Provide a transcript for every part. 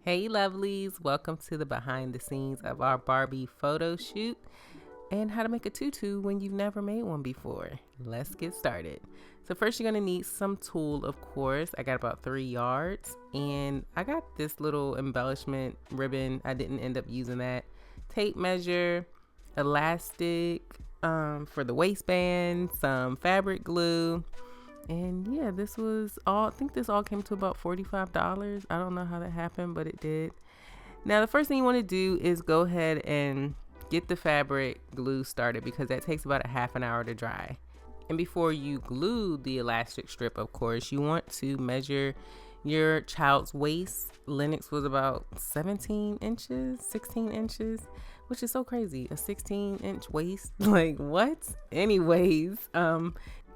Hey lovelies, welcome to the behind the scenes of our Barbie photo shoot and how to make a tutu when you've never made one before. Let's get started. So first you're going to need some tulle, of course. I got about 3 yards and I got this little embellishment ribbon. I didn't end up using that. Tape measure, elastic for the waistband, some fabric glue. And yeah, this was all, I think this all came to about $45. I don't know how that happened, but it did. Now, the first thing you want to do is go ahead and get the fabric glue started because that takes about a half an hour to dry. And before you glue the elastic strip, of course, you want to measure your child's waist. Lennox was about 17 inches, 16 inches, which is so crazy. A 16-inch waist, like what? Anyways,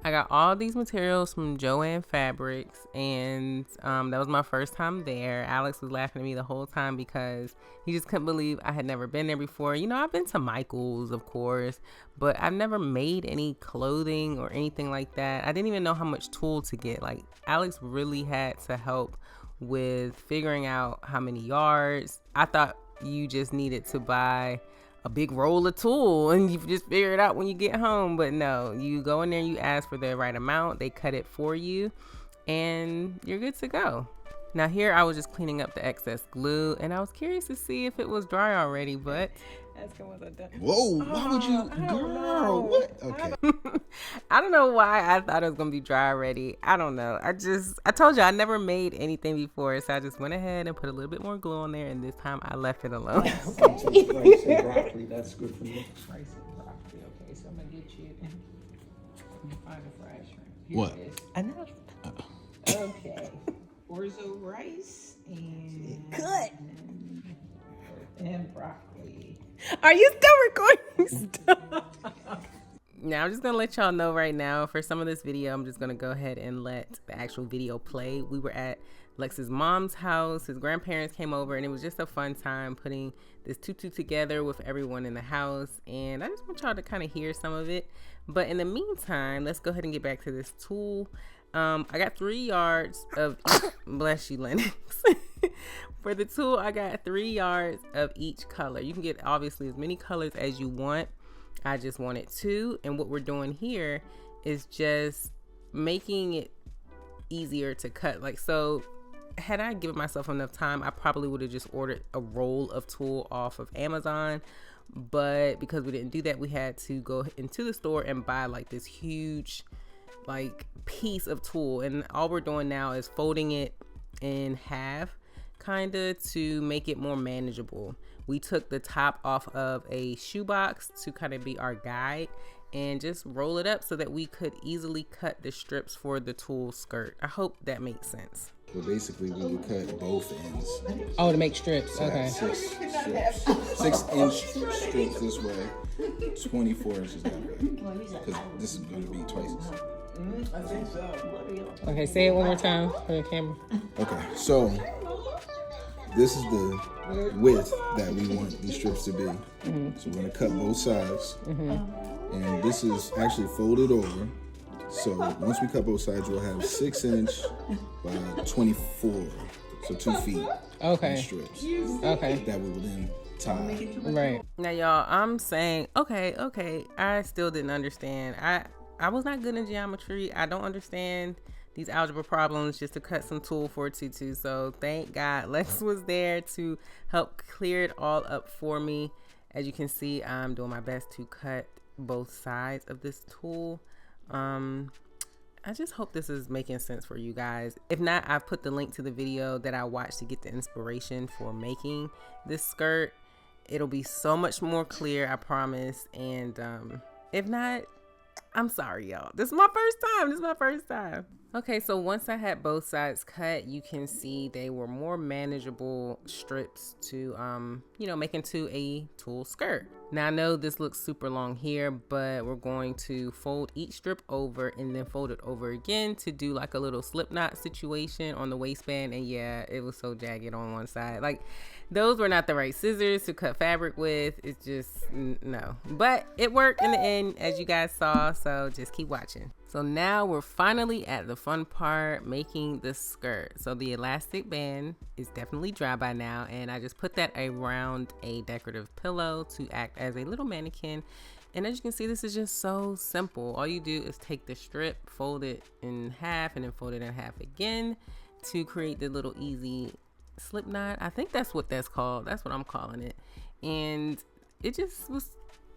I got all these materials from Joann Fabrics, and that was my first time there. Alex was laughing at me the whole time because he just couldn't believe I had never been there before. You know, I've been to Michael's, of course, but I've never made any clothing or anything like that. I didn't even know how much tulle to get. Like, Alex really had to help with figuring out how many yards. I thought you just needed to buy a big roll of tulle and you just figure it out when you get home, but no, you go in there, you ask for the right amount, they cut it for you, and you're good to go. Now here I was just cleaning up the excess glue and I was curious to see if it was dry already, but asking was I done. Whoa, why would you, girl, what? Okay. I don't know why I thought it was gonna be dry already. I don't know. I told you I never made anything before, so I just went ahead and put a little bit more glue on there, and this time I left it alone. Rice and broccoli, that's good for you. Rice and broccoli, okay, so I'm gonna get you find a fried shrimp. Here What? it is. Enough. Okay. Orzo rice and broccoli. Are you still recording stuff? Now I'm just gonna let y'all know right now, for some of this video, I'm just gonna go ahead and let the actual video play. We were at Lex's mom's house. His grandparents came over and it was just a fun time putting this tutu together with everyone in the house. And I just want y'all to kind of hear some of it. But in the meantime, let's go ahead and get back to this tulle. I got 3 yards of bless you, Lennox. For the tulle, I got 3 yards of each color. You can get obviously as many colors as you want. I just wanted 2, and what we're doing here is just making it easier to cut. Like, so had I given myself enough time, I probably would have just ordered a roll of tulle off of Amazon, but because we didn't do that, we had to go into the store and buy like this huge like piece of tulle, and all we're doing now is folding it in half kind of to make it more manageable. We took the top off of a shoebox to kind of be our guide and just roll it up so that we could easily cut the strips for the tulle skirt. I hope that makes sense. So basically, when you cut both ends, Oh, to make strips. so Okay. 6 strips, 6-inch strips this way, 24 inches that way, because this is going to be twice as. I think so. Okay, say it one more time for the camera. Okay, so this is the width that we want these strips to be. So we're going to cut both sides, and this is actually folded over. So once we cut both sides, we'll have 6-inch by 24, so 2 feet. Okay. Strips. Okay. That we will then tie. Right. Now, y'all, I'm saying, okay. I still didn't understand. I was not good in geometry. I don't understand these algebra problems just to cut some tulle for a tutu. So thank God Lex was there to help clear it all up for me. As you can see, I'm doing my best to cut both sides of this tulle. I just hope this is making sense for you guys. If not, I've put the link to the video that I watched to get the inspiration for making this skirt. It'll be so much more clear, I promise. And if not, I'm sorry, y'all. This is my first time. Okay, so once I had both sides cut, you can see they were more manageable strips to, make into a tulle skirt. Now I know this looks super long here, but we're going to fold each strip over and then fold it over again to do like a little slip knot situation on the waistband. And yeah, it was so jagged on one side. Like, those were not the right scissors to cut fabric with. It's just, no. But it worked in the end, as you guys saw, so just keep watching. So now we're finally at the fun part, making the skirt. So the elastic band is definitely dry by now, and I just put that around a decorative pillow to act as a little mannequin. And as you can see, this is just so simple. All you do is take the strip, fold it in half, and then fold it in half again to create the little easy slip knot. I think that's what that's called. That's what I'm calling it. And it just was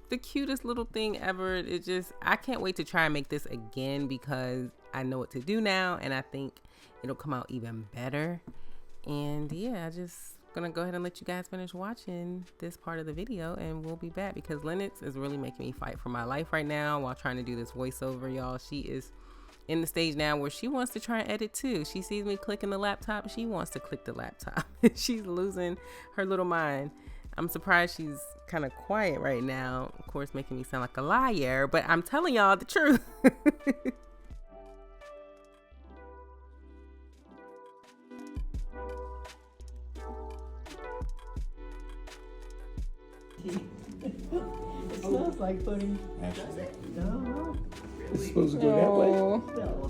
the cutest little thing ever. I can't wait to try and make this again because I know what to do now, and I think it'll come out even better. And yeah, I just gonna go ahead and let you guys finish watching this part of the video, and we'll be back because Lennox is really making me fight for my life right now while trying to do this voiceover, y'all. She is in the stage now where she wants to try and edit too. She sees me clicking the laptop, she wants to click the laptop. She's losing her little mind. I'm surprised she's kind of quiet right now, of course, making me sound like a liar, but I'm telling y'all the truth. It smells like pudding. Absolutely. It's supposed to go that way?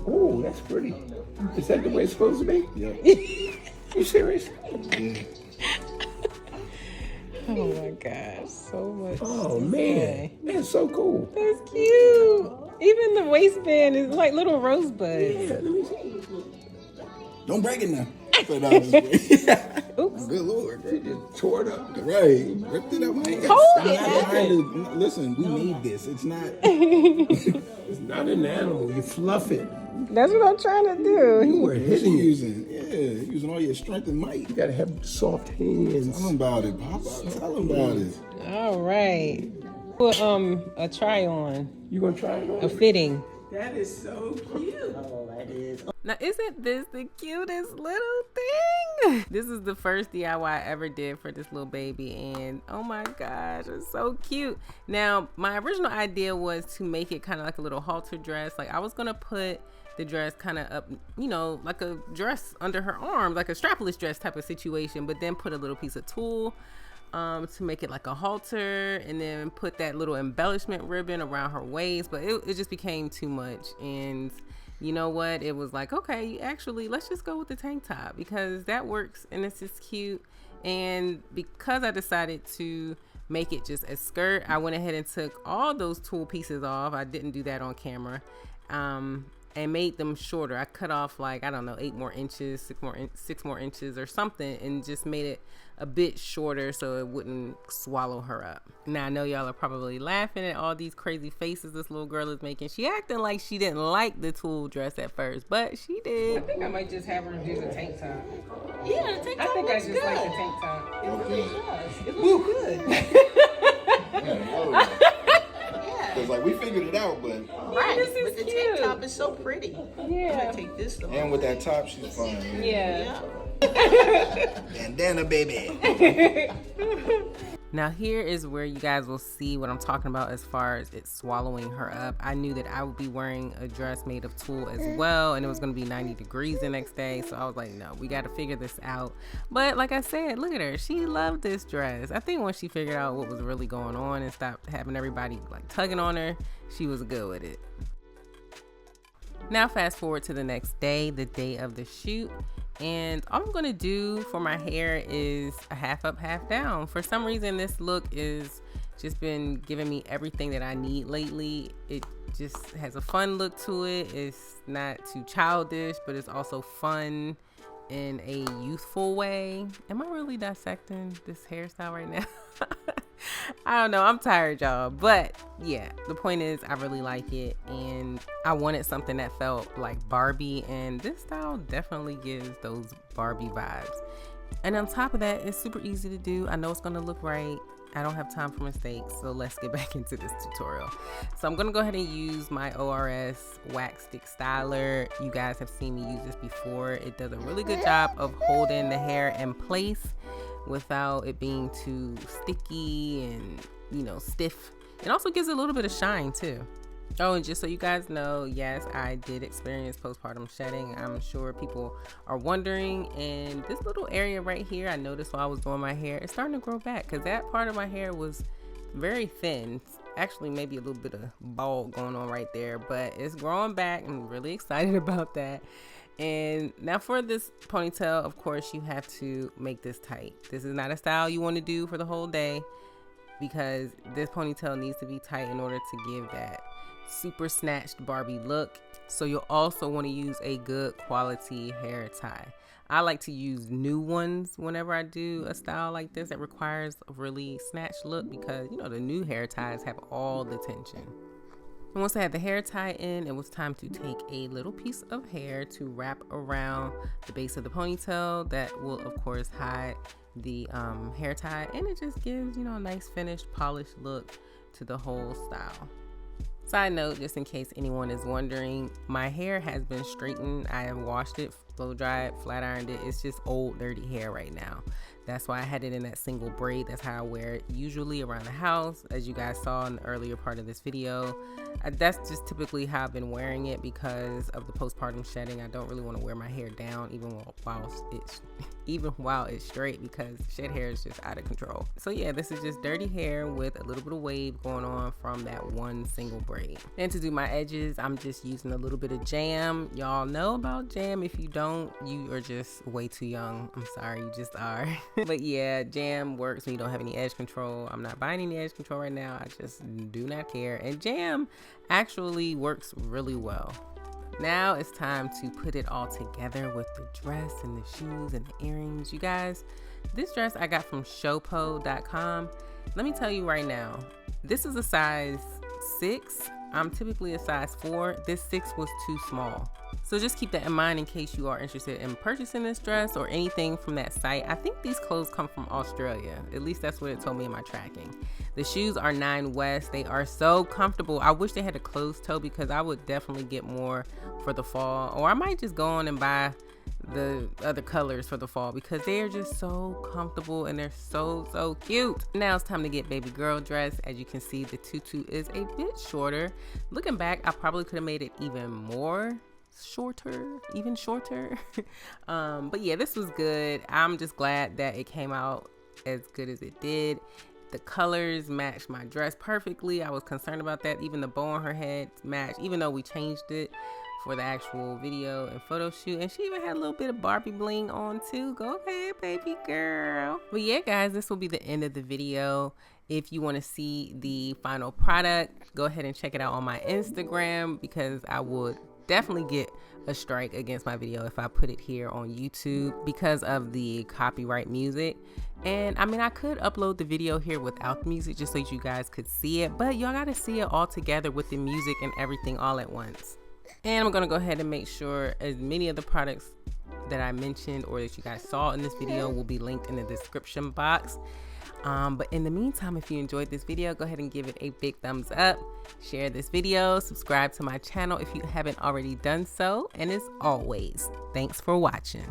Oh, that's pretty. Is that the way it's supposed to be? Yeah. You serious? Yeah. Oh my gosh, so much. Oh man, that's so cool. That's cute. Even the waistband is like little rosebuds. Yeah, let me see. Don't break it now. Oops. Good Lord. She just tore it up. Right. Ripped it up. Hold it. Listen, we made this. It's not. It's not an animal. You fluff it. That's what I'm trying to do. You were hitting it. Using all your strength and might. You gotta have soft hands. Tell them about it, Papa. Tell them about it. All right. Well, a try on, You gonna try it on? a fitting. That is so cute. Oh, that is. Now, isn't this the cutest little thing? This is the first DIY I ever did for this little baby, and oh my gosh, it's so cute. Now, my original idea was to make it kind of like a little halter dress. Like, I was gonna put the dress kind of up, you know, like a dress under her arm, like a strapless dress type of situation, but then put a little piece of tulle to make it like a halter, and then put that little embellishment ribbon around her waist. But it just became too much, and you know what, it was like, okay, actually let's just go with the tank top because that works and it's just cute. And because I decided to make it just a skirt, I went ahead and took all those tulle pieces off. I didn't do that on camera, and made them shorter. I cut off like, I don't know, 8 more inches, 6 more inches or something, and just made it a bit shorter so it wouldn't swallow her up. Now, I know y'all are probably laughing at all these crazy faces this little girl is making. She acting like she didn't like the tulle dress at first, but she did. I think I might just have her do the tank top. Yeah, the tank top looks good. like the tank top. It really does. It looks good. Because like we figured it out, but Right, This is but the cute. tank top is so pretty. Yeah. I'm gonna take this to and with that top, she's fine. Yeah. Bandana, baby. Now here is where you guys will see what I'm talking about as far as it swallowing her up. I knew that I would be wearing a dress made of tulle as well, and it was going to be 90 degrees the next day, so I was like, no, we got to figure this out. But like I said, look at her. She loved this dress. I think once she figured out what was really going on and stopped having everybody like tugging on her, she was good with it. Now fast forward to the next day, the day of the shoot. And all I'm gonna do for my hair is a half up, half down. For some reason, this look is just been giving me everything that I need lately. It just has a fun look to it. It's not too childish, but it's also fun in a youthful way. Am I really dissecting this hairstyle right now? I don't know. I'm tired, y'all. But yeah, the point is I really like it, and I wanted something that felt like Barbie, and this style definitely gives those Barbie vibes. And on top of that, it's super easy to do. I know it's going to look right. I don't have time for mistakes, so let's get back into this tutorial. So I'm going to go ahead and use my ORS wax stick styler. You guys have seen me use this before. It does a really good job of holding the hair in place without it being too sticky and, you know, stiff. It also gives it a little bit of shine too. Oh, and just so you guys know, yes, I did experience postpartum shedding. I'm sure people are wondering. And this little area right here, I noticed while I was doing my hair, it's starting to grow back because that part of my hair was very thin. Actually, maybe a little bit of bald going on right there, but it's growing back. I'm really excited about that. And now for this ponytail, of course, you have to make this tight. This is not a style you want to do for the whole day, because this ponytail needs to be tight in order to give that super snatched Barbie look. So you'll also want to use a good quality hair tie. I like to use new ones whenever I do a style like this that requires a really snatched look, because you know the new hair ties have all the tension. And once I had the hair tie in, it was time to take a little piece of hair to wrap around the base of the ponytail that will of course hide the hair tie, and it just gives, you know, a nice finished polished look to the whole style. Side note, just in case anyone is wondering, my hair has been straightened. I have washed it, blow dried, flat ironed it. It's just old dirty hair right now. That's why I had it in that single braid. That's how I wear it usually around the house, as you guys saw in the earlier part of this video. That's just typically how I've been wearing it because of the postpartum shedding. I don't really want to wear my hair down even while it's straight, because shed hair is just out of control. So yeah, this is just dirty hair with a little bit of wave going on from that one single braid. And to do my edges, I'm just using a little bit of jam. Y'all know about jam. If you don't, you are just way too young. I'm sorry, you just are. But yeah, jam works when you don't have any edge control. I'm not buying any edge control right now. I just do not care. And jam actually works really well. Now it's time to put it all together with the dress and the shoes and the earrings. You guys, this dress I got from showpo.com. Let me tell you right now, this is a size 6. I'm typically a size 4. This 6 was too small. So just keep that in mind in case you are interested in purchasing this dress or anything from that site. I think these clothes come from Australia. At least that's what it told me in my tracking. The shoes are 9 West. They are so comfortable. I wish they had a closed toe, because I would definitely get more for the fall. Or I might just go on and buy the other colors for the fall, because they are just so comfortable and they're so cute. Now it's time to get baby girl dressed. As you can see, the tutu is a bit shorter. Looking back, I probably could have made it even shorter. But yeah, this was good. I'm just glad that it came out as good as it did. The colors matched my dress perfectly. I was concerned about that. Even the bow on her head matched, even though we changed it for the actual video and photo shoot. And she even had a little bit of Barbie bling on too. Go ahead, baby girl. But yeah, guys, this will be the end of the video. If you want to see the final product, go ahead and check it out on my Instagram, because I would definitely get a strike against my video if I put it here on YouTube because of the copyright music. And I mean, I could upload the video here without the music just so you guys could see it, but y'all gotta see it all together with the music and everything all at once. And I'm gonna go ahead and make sure as many of the products that I mentioned or that you guys saw in this video will be linked in the description box. But in the meantime, if you enjoyed this video, go ahead and give it a big thumbs up, share this video, subscribe to my channel if you haven't already done so, and as always, thanks for watching.